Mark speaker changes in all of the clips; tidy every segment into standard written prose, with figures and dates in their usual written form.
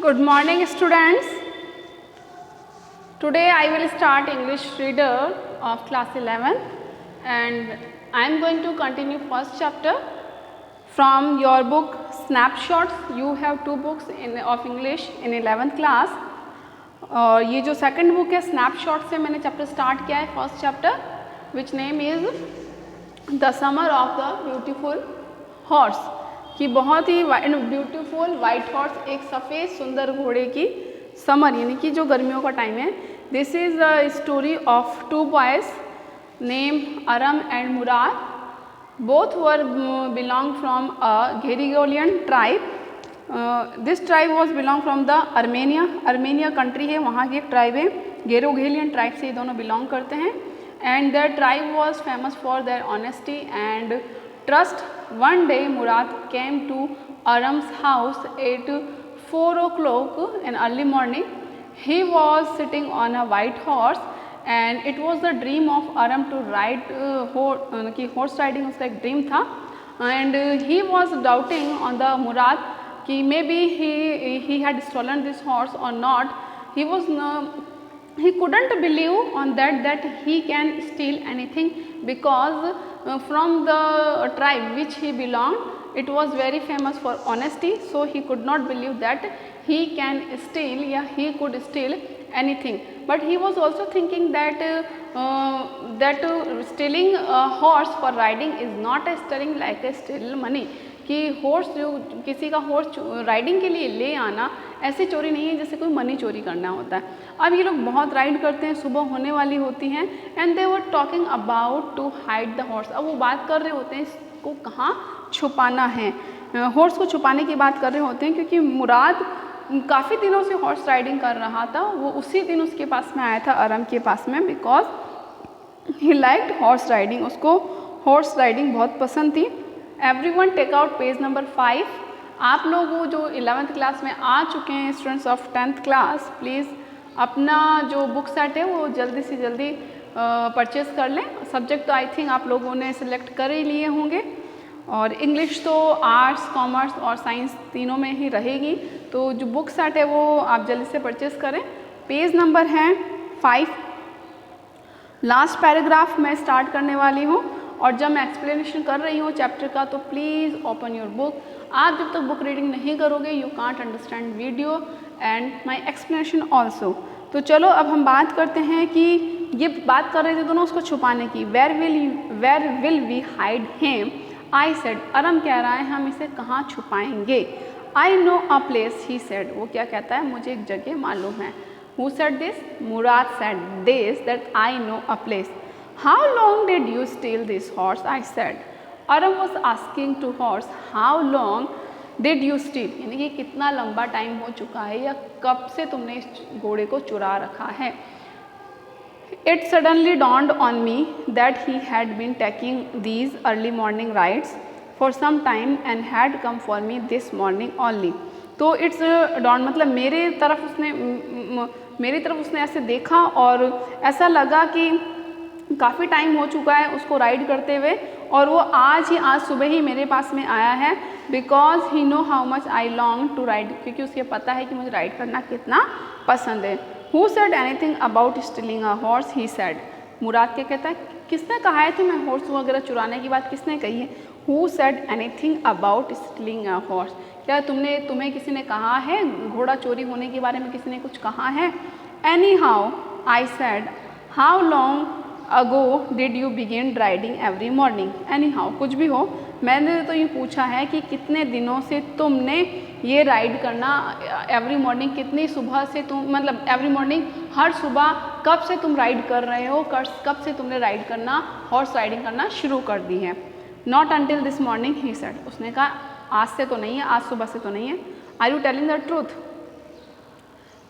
Speaker 1: Good morning students. Today I will start English reader of class 11 and I am going to continue first chapter from your book Snapshots. You have two books of English in 11th class और ये जो second book है snapshot से मैंने chapter start किया है first chapter which name is the summer of the beautiful horse कि बहुत ही ब्यूटीफुल वाइट हॉर्स एक सफ़ेद सुंदर घोड़े की समर यानी कि जो गर्मियों का टाइम है. This is the story of two boys name Aram and Murad. Both were belong from a Garoghlanian tribe. This tribe was belong from the Armenia country है, वहाँ की एक ट्राइब है. घेरोघेलियन ट्राइब से ये दोनों बिलोंग करते हैं and the tribe was famous for their honesty and trust. One day Murad came to Aram's house at 4 o'clock in early morning. He was sitting on a white horse and it was the dream of Aram to ride horse riding उसका एक dream था and he was doubting on the Murad कि maybe he had stolen this horse or not. He couldn't believe on that he can steal anything because from the tribe which he belonged it was very famous for honesty, so he could not believe that he can steal he could steal anything. But he was also thinking that stealing a horse for riding is not a stealing like a steal money कि horse जो किसी का horse riding के लिए ले आना ऐसे चोरी नहीं है जैसे कोई मनी चोरी करना होता है. अब ये लोग बहुत राइड करते हैं, सुबह होने वाली होती हैं and they were talking about to hide the horse. अब वो बात कर रहे होते हैं इसको कहाँ छुपाना है, हॉर्स को छुपाने की बात कर रहे होते हैं क्योंकि मुराद काफ़ी दिनों से हॉर्स राइडिंग कर रहा था. वो उसी दिन उसके पास में आया था अरम के पास में because he liked horse riding. उसको हॉर्स राइडिंग बहुत पसंद थी. Everyone take out page number 5. आप लोग वो जो 11th क्लास में आ चुके हैं students of 10th class please अपना जो बुक सेट है वो जल्दी से जल्दी परचेज़ कर लें. सब्जेक्ट तो आई थिंक आप लोगों ने सिलेक्ट कर ही लिए होंगे और इंग्लिश तो आर्ट्स कॉमर्स और साइंस तीनों में ही रहेगी. तो जो बुक सेट है वो आप जल्दी से परचेज़ करें. पेज नंबर है 5. लास्ट पैराग्राफ मैं स्टार्ट करने वाली हूँ और जब मैं एक्सप्लेनेशन कर रही हूँ चैप्टर का तो प्लीज़ ओपन योर बुक. आप जब तक बुक रीडिंग नहीं करोगे you can't understand video and my explanation also. तो चलो अब हम बात करते हैं कि ये बात कर रहे थे दोनों उसको छुपाने की. Where will we hide him I said. Aram कह रहा है हम इसे कहाँ छुपाएंगे. I know a place he said. वो क्या कहता है मुझे एक जगह मालूम है. Who said this. Murad said this that I know a place. How long did you steal this horse? I said. Aram was asking to horse, how long did you steal? यानी कि कितना लंबा टाइम हो चुका है या कब से तुमने इस घोड़े को चुरा रखा है. It suddenly dawned on me that he had been taking these early morning rides for some time and had come for me this morning only. तो इट्स dawned मतलब मेरी तरफ उसने ऐसे देखा और ऐसा लगा कि काफ़ी टाइम हो चुका है उसको राइड करते हुए और वो आज सुबह ही मेरे पास में आया है because he know how much I long to ride. क्योंकि उसके पता है कि मुझे राइड करना कितना पसंद है. Who said anything about stealing a horse. He said. Murad क्या कहता है किसने कहा है तुम्हें हॉर्स वगैरह चुराने की बात किसने कही है. Who said anything about stealing a horse. क्या तुम्हें किसी ने कहा है घोड़ा चोरी होने के बारे में किसी ने कुछ कहा है. Any how I said how long ago did you begin riding every morning. Any how कुछ भी हो मैंने तो ये पूछा है कि कितने दिनों से तुमने ये राइड करना एवरी मॉर्निंग कितनी सुबह से तुम मतलब एवरी मॉर्निंग हर सुबह कब से तुम राइड कर रहे हो, कब से तुमने राइड करना हॉर्स राइडिंग करना शुरू कर दी है. Not until this morning he said. उसने कहा आज से तो नहीं है, आज सुबह से तो नहीं है. Are you telling the truth.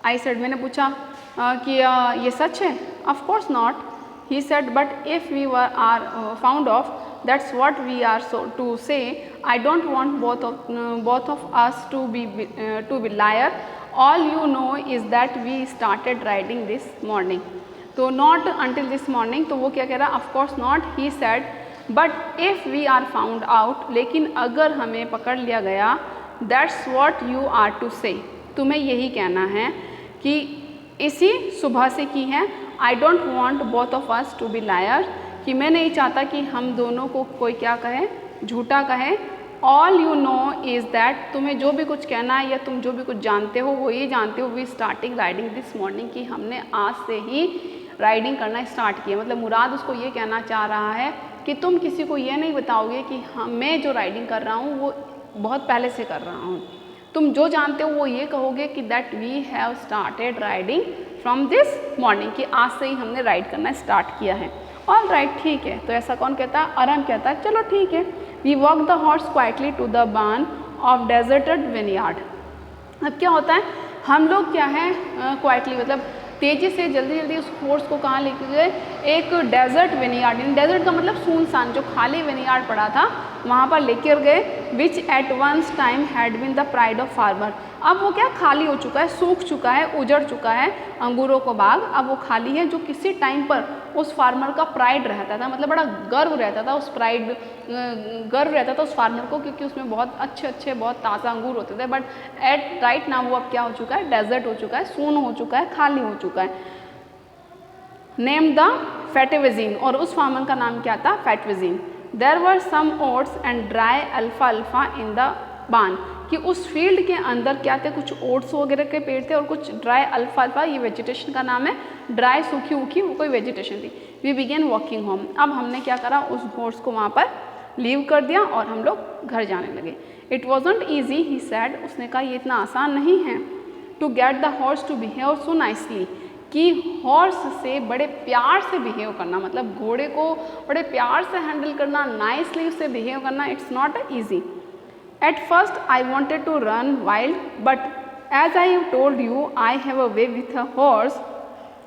Speaker 1: I said मैंने पूछा कि ये सच है. Of course not. He said, but if we are found of, that's what we are to say. I don't want both of us to be liar. All you know is that we started riding this morning. तो not until this morning. तो वो क्या कह रहा. Of course not. He said, but if we are found out. लेकिन अगर हमें पकड़ लिया गया, that's what you are to say. तुम्हें यही कहना है कि इसी सुबह से की है। I don't want both of us to be liar, कि मैं नहीं चाहता कि हम दोनों को कोई क्या कहे, झूठा कहे। All you know is that, तुम्हें जो भी कुछ कहना है या तुम जो भी कुछ जानते हो वो ये जानते हो, we starting riding this morning, कि हमने आज से ही राइडिंग करना स्टार्ट किया। मतलब मुराद उसको ये कहना चाह रहा है कि तुम किसी को ये नहीं बताओगे कि हाँ मैं जो राइडिंग कर रहा हूँ वो बहुत पहले से कर रहा हूँ। तुम जो जानते हो वो ये कहोगे कि that we have started riding from this morning, कि आज से ही हमने राइड करना स्टार्ट किया है। ऑल राइट, ठीक है। तो ऐसा कौन कहता है? अरम कहता है चलो ठीक है। We walk the horse quietly to the barn of deserted vineyard. अब क्या होता है, हम लोग क्या है क्वाइटली मतलब तेज़ी से जल्दी जल्दी उस हॉर्स को कहाँ लेके गए? एक डेजर्ट विनयार्ड, डेजर्ट का मतलब सुनसान, जो खाली विनयार्ड पड़ा था वहाँ पर लेकर गए। Which at once time had been the pride of farmer. अब वो क्या खाली हो चुका है, सूख चुका है, उजड़ चुका है अंगूरों को बाग, अब वो खाली है। जो किसी टाइम पर उस फार्मर का प्राइड रहता था, मतलब बड़ा गर्व रहता था उस गर्व रहता था उस फार्मर को, क्योंकि उसमें बहुत अच्छे अच्छे बहुत ताज़ा अंगूर होते थे। बट एट राइट नाउ वो अब क्या हो चुका है? डेजर्ट हो चुका है, सून हो चुका है, खाली हो चुका है। नेम द फैटिविजीन, और उस फार्मर का नाम क्या था? Fetvajian. There were some oats and dry अल्फा अल्फा इन द बान, कि उस फील्ड के अंदर क्या थे? कुछ ओट्स वगैरह के पेड़ थे और कुछ ड्राई अल्फा अल्फा, ये वेजिटेशन का नाम है। ड्राई सूखी उखी वो कोई वेजिटेशन थी। वी बिगेन वॉकिंग होम, अब हमने क्या करा? उस हॉर्स को वहाँ पर लीव कर दिया और हम लोग घर जाने लगे। It wasn't easy he said, उसने कहा ये इतना आसान नहीं है। To get the horse to behave so nicely, कि हॉर्स से बड़े प्यार से बिहेव करना, मतलब घोड़े को बड़े प्यार से हैंडल करना, नाइसली उससे बिहेव करना, it's not easy. At first I wanted to run wild, but as I have told you I have a way with a horse,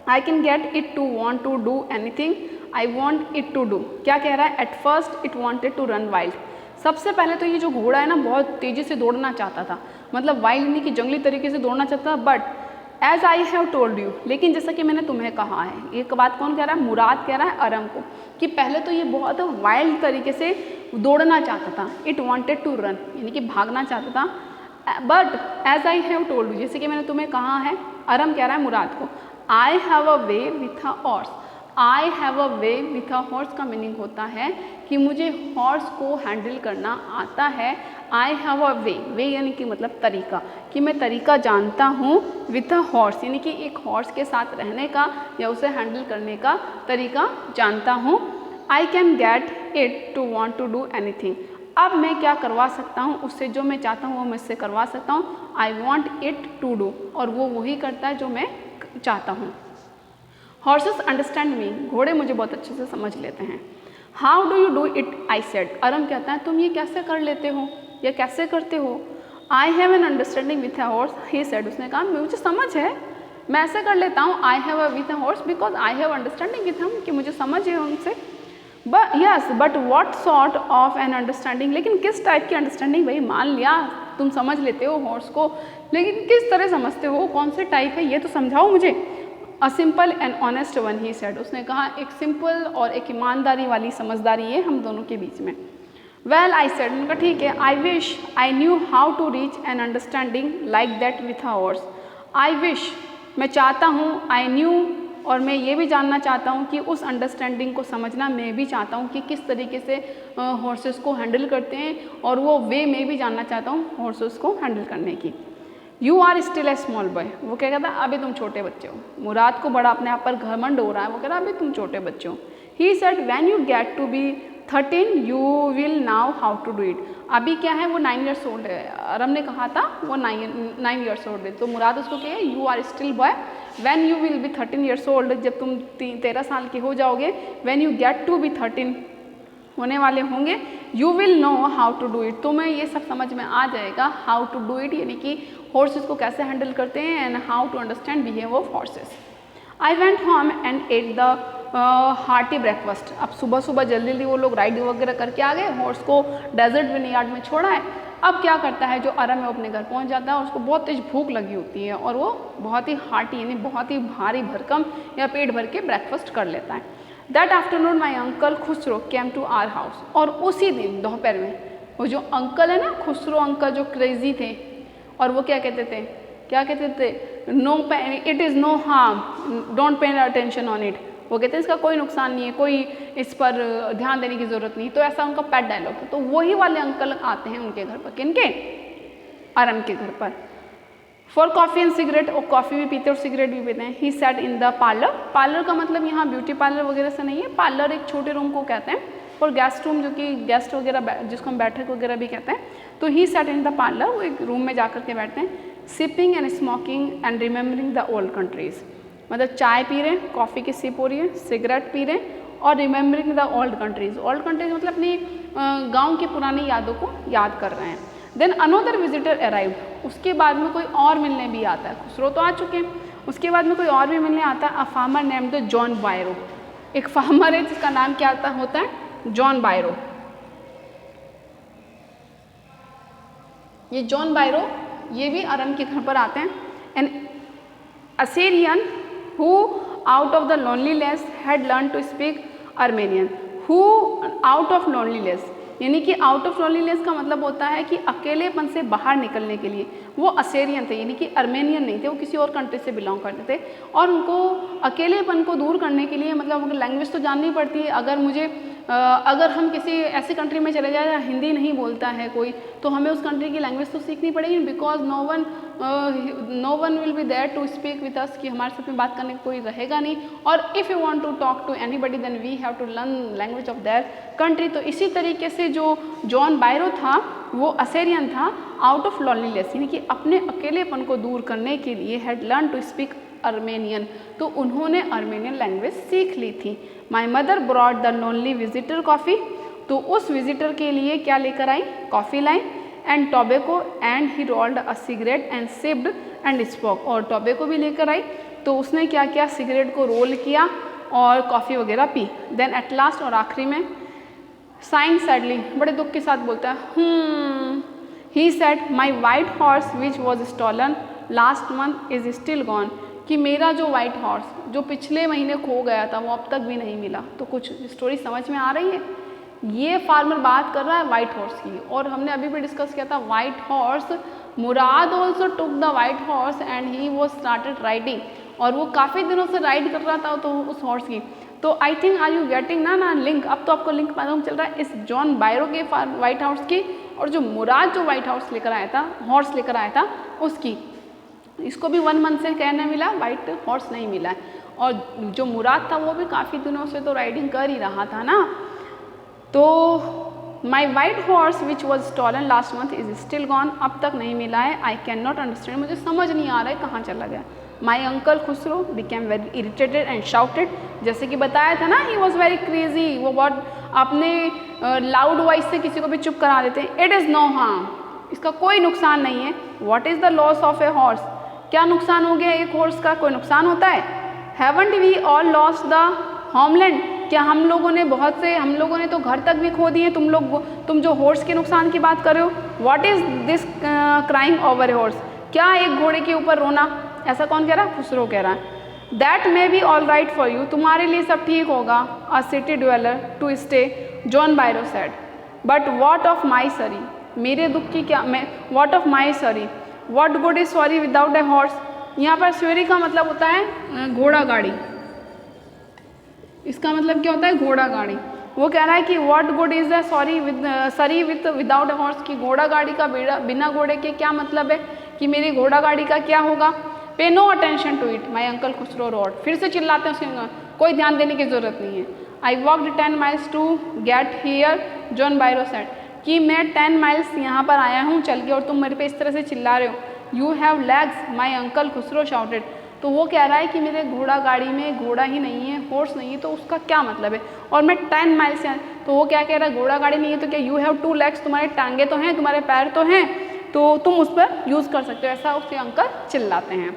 Speaker 1: I can get it to want to do anything I want it to do. क्या कह रहा है? At first it wanted to run wild, सबसे पहले तो ये जो घोड़ा है ना बहुत तेज़ी से दौड़ना चाहता था, मतलब वाइल्ड यानी कि जंगली तरीके से दौड़ना चाहता था। But as I have told you, लेकिन जैसा कि मैंने तुम्हें कहा है, ये बात कौन कह रहा है? मुराद कह रहा है अरम को, कि पहले तो ये बहुत वाइल्ड तरीके से दौड़ना चाहता था। इट वॉन्टेड टू रन यानी कि भागना चाहता था। But as I have told you, जैसे कि मैंने तुम्हें कहा है, अरम कह रहा है मुराद को, आई have a way with a horse. I have a way with a horse का मीनिंग होता है कि मुझे हॉर्स को हैंडल करना आता है। आई हैव अ वे यानी कि मतलब तरीका, कि मैं तरीका जानता हूँ विथ अ हॉर्स, यानी कि एक हॉर्स के साथ रहने का या उसे हैंडल करने का तरीका जानता हूँ। I can get it to want to do anything, अब मैं क्या करवा सकता हूँ उससे, जो मैं चाहता हूँ वो मैं इससे करवा सकता हूँ। I want it to do, और वो वही करता है जो मैं चाहता हूँ। हॉर्सेस अंडरस्टैंड मी, घोड़े मुझे बहुत अच्छे से समझ लेते हैं। How do you do it I said, Aram कहता है तुम ये कैसे कर लेते हो या कैसे करते हो। I have an understanding with a horse he said, उसने कहा मुझे समझ है, मैं ऐसे कर लेता हूँ। आई have a with a horse because I have understanding with हम, कि मुझे समझ है उनसे। But yes but what sort of an understanding, लेकिन किस टाइप की अंडरस्टैंडिंग? भाई मान लिया तुम समझ लेते हो हॉर्स को, लेकिन किस तरह समझते हो, कौन से टाइप है ये तो समझाओ मुझे। A simple and honest one he said, उसने कहा एक सिंपल और एक ईमानदारी वाली समझदारी है हम दोनों के बीच में। वेल आई सेड, उनका ठीक है। I wish I knew how to reach an understanding like that with a horse. I wish मैं चाहता हूँ, आई न्यू और मैं ये भी जानना चाहता हूँ कि उस अंडरस्टैंडिंग को समझना मैं भी चाहता हूँ कि किस तरीके से हॉर्सेस को हैंडल करते हैं, और वो वे मैं भी जानना चाहता हूँ हॉर्सेस को हैंडल करने की। You are still a small boy, वो क्या कहता है अभी तुम छोटे बच्चे हो। मुराद को बड़ा अपने आप पर घमंड हो रहा है, वो कह रहा है अभी तुम छोटे बच्चे हो। He said when you get to be 13 you will know how to do it. अभी क्या है वो 9 ईयर्स ओल्ड है, अरम ने कहा था वो 9 ईयर्स ओल्ड है, तो मुराद उसको क्या है you are still boy when you will be 13 years old, जब तुम 13 साल के हो जाओगे। When you get to be 13 होने वाले होंगे, you will know how to do it, तुम्हें ये सब समझ में आ जाएगा। हाउ टू डू इट यानी कि हॉर्सेस को कैसे हैंडल करते हैं, and how to understand behave of horses. I went home and ate the hearty breakfast. अब सुबह सुबह जल्दी जल्दी वो लोग राइड वगैरह करके आ गए, हॉर्स को डेजर्ट विनयार्ड में छोड़ा है। अब क्या करता है जो अरम है वो अपने घर पहुंच जाता है, और उसको बहुत तेज भूख लगी होती है, और वो बहुत ही हार्टी यानी बहुत ही भारी भरकम या पेट भर के ब्रेकफास्ट कर लेता है। That afternoon my uncle Khosrove came to our house, और उसी दिन दोपहर में वो जो अंकल है ना खुसरो अंकल जो क्रेजी थे, और वो क्या कहते थे क्या कहते थे, no it is no harm, don't pay attention on it. वो कहते हैं इसका कोई नुकसान नहीं है, कोई इस पर ध्यान देने की ज़रूरत नहीं। तो ऐसा उनका पेट डायलॉग था। तो वही वाले अंकल आते हैं उनके घर पर, किनके, अरन के घर पर। फॉर कॉफ़ी एंड सिगरेट, वो कॉफ़ी भी पीते और सिगरेट भी पीते हैं। He set in the parlour, parlour का मतलब यहाँ ब्यूटी पार्लर वगैरह से नहीं है, पार्लर एक छोटे रूम को कहते हैं, और गेस्ट रूम जो कि गेस्ट वगैरह जिसको हम बैठक वगैरह भी कहते हैं। तो ही सेट इन द पार्लर, वो एक रूम में जा कर के बैठते हैं। Sipping and smoking and remembering the old countries, मतलब चाय पी रहे हैं, कॉफ़ी की सिप हो रही है, सिगरेट पी रहे हैं और remembering the old countries. Old countries मतलब अपनी गाँव की पुरानी यादों को याद कर रहे हैं। देन अनोदर विजिटर अराइव्ड, उसके बाद में कोई और मिलने भी आता है। खुसरो तो आ चुके हैं, उसके बाद में कोई और भी मिलने आता है। अ फार्मर नेम्ड जॉन बायरो, एक फार्मर है जिसका नाम क्या होता है, जॉन बायरो। ये जॉन बायरो ये भी अरन के घर पर आते हैं। An Assyrian who out of the loneliness had learn to speak Armenian, who out of loneliness, यानी कि आउट ऑफ लोनलीनेस का मतलब होता है कि अकेलेपन से बाहर निकलने के लिए वो असेरियन थे, यानी कि अर्मेनियन नहीं थे, वो किसी और कंट्री से बिलोंग करते थे। और उनको अकेलेपन को दूर करने के लिए मतलब उनको लैंग्वेज तो जाननी पड़ती है। अगर हम किसी ऐसी कंट्री में चले जाए जहाँ हिंदी नहीं बोलता है कोई, तो हमें उस कंट्री की लैंग्वेज तो सीखनी पड़ेगी, because no one will be there to speak with us, कि हमारे साथ में बात करने का कोई रहेगा नहीं। और if you want to talk to anybody then we have to learn language of their country. तो इसी तरीके से जो जॉन बायरो था वो असेरियन था, आउट ऑफ लोनलीनेस, यानी कि अपने अकेलेपन को दूर करने के लिए had learn to speak Armenian, तो उन्होंने अर्मेनियन लैंग्वेज सीख ली थी। My mother brought the lonely visitor coffee, तो उस विजिटर के लिए क्या लेकर आई, कॉफ़ी लाई। And tobacco and he rolled a cigarette and sipped and spoke, और टोबैको भी लेकर आई, तो उसने क्या किया, सिगरेट को रोल किया और कॉफ़ी वगैरह पी। देन एट लास्ट, और आखिरी में, साइंग सैडली, बड़े दुख के साथ बोलता है, he said my white horse which was stolen last month is still gone, कि मेरा जो वाइट हॉर्स जो पिछले महीने खो गया था वो अब तक भी नहीं मिला। तो कुछ स्टोरी समझ में आ रही है। ये फार्मर बात कर रहा है वाइट हॉर्स की, और हमने अभी भी डिस्कस किया था white horse, Murad also took the white horse and he was started riding, और वो काफ़ी दिनों से राइड कर रहा था तो उस हॉर्स की। तो I think are you getting ना लिंक, अब तो आपको लिंक मालूम चल रहा है इस जॉन बायरो के वाइट हाउस की, और जो मुराद जो वाइट हाउस लेकर आया था, हॉर्स लेकर आया था उसकी। इसको भी 1 मंथ से कहना मिला, वाइट हॉर्स नहीं मिला है। और जो मुराद था वो भी काफ़ी दिनों से तो राइडिंग कर ही रहा था ना। तो माई white horse which was stolen last month is still gone, अब तक नहीं मिला है। आई कैन नॉट अंडरस्टैंड, मुझे समझ नहीं आ रहा है कहाँ चला गया। माई uncle Khusro became very irritated and shouted, जैसे कि बताया था ना, ही वॉज वेरी क्रेजी, वो बहुत अपने लाउड वॉइस से किसी को भी चुप करा देते हैं। इट इज़ नो हार्म, इसका कोई नुकसान नहीं है। What is the loss of a horse, क्या नुकसान हो गया एक हॉर्स का, कोई नुकसान होता है। Haven't we all lost the homeland, क्या हम लोगों ने तो घर तक भी खो दिए, तुम जो हॉर्स के नुकसान की बात कर रहे हो। What is this crying over a horse, क्या एक घोड़े के ऊपर रोना, ऐसा कौन कह रहा है, खुसरो कह रहा है। That may be all right for you, तुम्हारे लिए सब ठीक होगा। A city dweller to stay, John Byro said, but what of my sorry, मेरे दुख की क्या, मैं what of my sorry, what good is sorry without a horse. यहाँ पर सॉरी का मतलब होता है घोड़ा गाड़ी, इसका मतलब क्या होता है, घोड़ा गाड़ी। वो कह रहा है कि what good is the sorry without a horse, की घोड़ा गाड़ी का बिना घोड़े के क्या मतलब है, कि मेरी घोड़ा गाड़ी का क्या होगा। Pay no attention to it, my uncle Khosrove roared, फिर से चिल्लाते हैं उसके, कोई ध्यान देने की जरूरत नहीं है। I walked 10 miles to get here, John Byro said, कि मैं 10 माइल्स यहाँ पर आया हूँ चल के और तुम मेरे पे इस तरह से चिल्ला रहे हो। You have legs, my uncle Khusro shouted, तो वो कह रहा है कि मेरे घोड़ा गाड़ी में घोड़ा ही नहीं है, हॉर्स नहीं है, तो उसका क्या मतलब है। और मैं 10 माइल्स से, तो वो क्या कह रहा है, घोड़ा गाड़ी नहीं है तो क्या, यू हैव 2 लेग्स, तुम्हारे टांगे तो हैं, तुम्हारे पैर तो हैं, तो तुम उस पर यूज़ कर सकते हो, ऐसा उसके अंकल चिल्लाते हैं।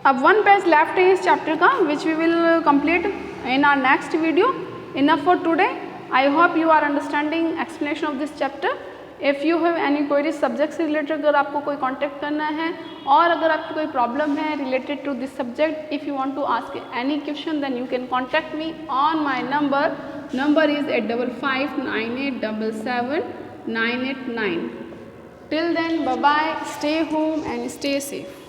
Speaker 1: अब 1 पेज लेफ्ट है इस चैप्टर का, which we will complete in our next video. Enough for today, I hope you are understanding explanation of this chapter. If you have any queries subject से रिलेटेड, अगर आपको कोई कांटेक्ट करना है, और अगर आपकी कोई प्रॉब्लम है related to this subject, if you want to ask any question, then you can contact me on my number is 8559877989। till then, bye bye, stay home and stay safe.